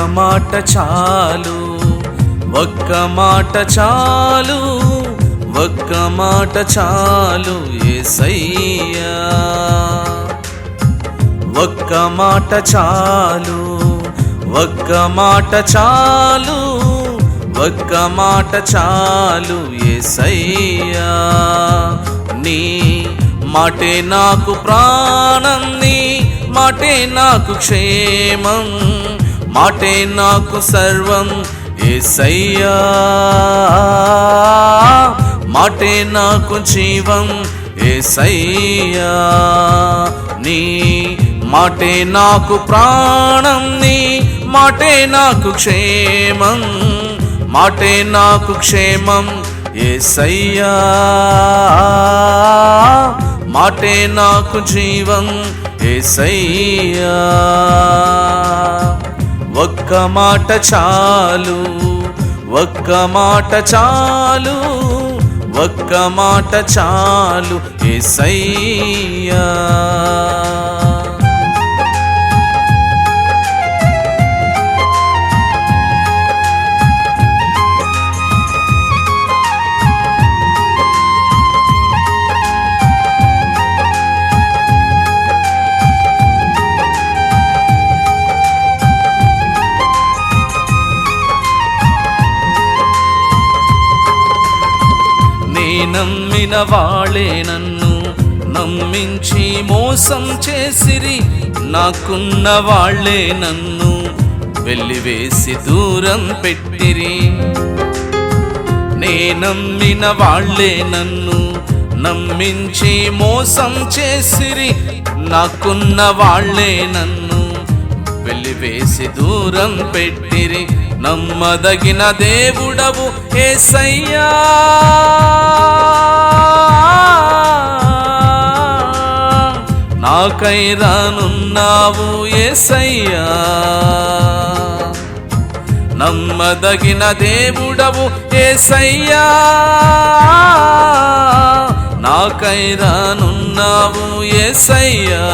మాట చాలు, ఒక్క మాట చాలు, ఒక్క మాట చాలు యేసయ్యా. ఒక్క మాట చాలు, ఒక్క మాట చాలు, ఒక్క మాట చాలు యేసయ్యా. నీ మాటే నాకు ప్రాణం, నీ మాటే నాకు క్షేమం, మాటే నాకు సర్వం యేసయ్యా. మాటే నాకు జీవం యేసయ్యా. నీ మాటే నాకు ప్రాణం, నీ మాటే నాకు క్షేమం, మాటే నాకు క్షేమం యేసయ్యా. మాటే నాకు జీవం యేసయ్యా. ఒక్క మాట చాలు, ఒక్క మాట చాలు, ఒక్క మాట చాలు యేసయ్యా. నమ్మిన వాళ్ళే నన్ను నమ్మించి మోసం చేసిరి, నాకున్న వాళ్ళే నన్ను వెల్లివేసి దూరం పెట్టిరి. నే నమ్మిన వాళ్ళే నన్ను నమ్మించి మోసం చేసిరి, నాకున్న వాళ్ళే నన్ను వెల్లివేసి దూరం పెట్టిరి. నమ్మదగిన దేవుడవు యేసయ్యా. నాకై రానున్నావు యేసయ్యా. నమ్మదగిన దేవుడవు యేసయ్యా. నాకై రానున్నావు యేసయ్యా.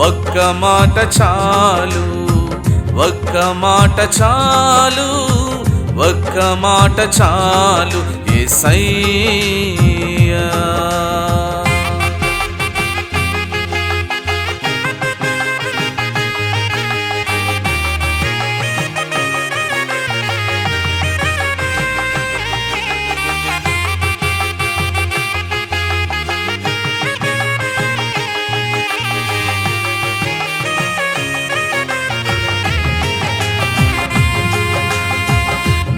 ఒక్క మాట చాలు, ఒక్క మాట చాలు, ఒక్క మాట చాలు యేసయ్యా.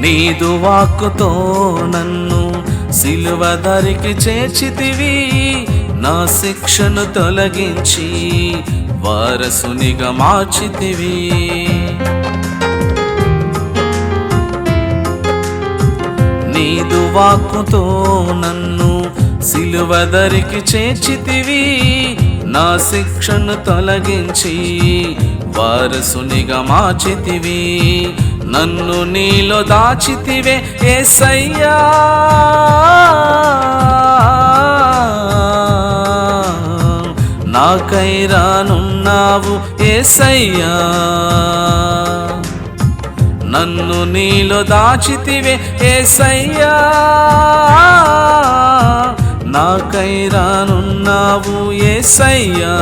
నీదు వాక్కుతో నన్ను సిలువ దరికి చేర్చితివి, నా శిక్షను తొలగించి వారసునిగా మార్చితివి. నీదు వాక్కుతో నన్ను సిలువ దరికి చేర్చితివి, నా శిక్షను తొలగించి వారసునిగా మార్చితివి. నన్ను నీలో దాచితివే యేసయ్యా. నాకై రానున్నావు యేసయ్యా. నన్ను నీలో దాచితివే యేసయ్యా. నాకై రానున్నావు యేసయ్యా.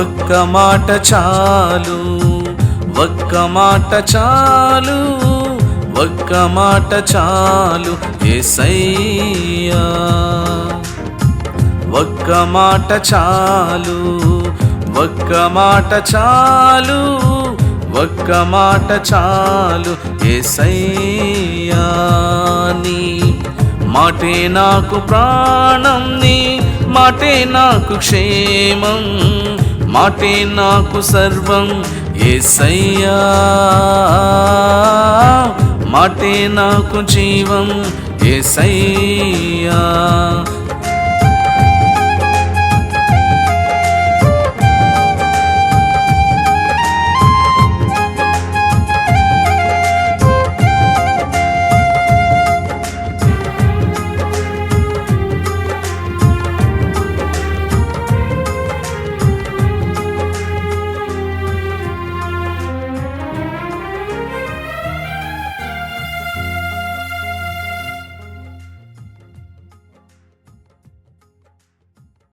ఒక్క మాట చాలు, ఒక్క మాట చాలు, ఒక్క మాట చాలు యేసయ్యా. ఒక్క మాట చాలు, ఒక్క మాట చాలు, ఒక్క మాట చాలు యేసయ్యా. నీ మాటే నాకు ప్రాణం, నీ మాటే నాకు క్షేమం, మాటే నాకు సర్వం యేసయ్యా. మాటే నాకు జీవం యేసయ్యా.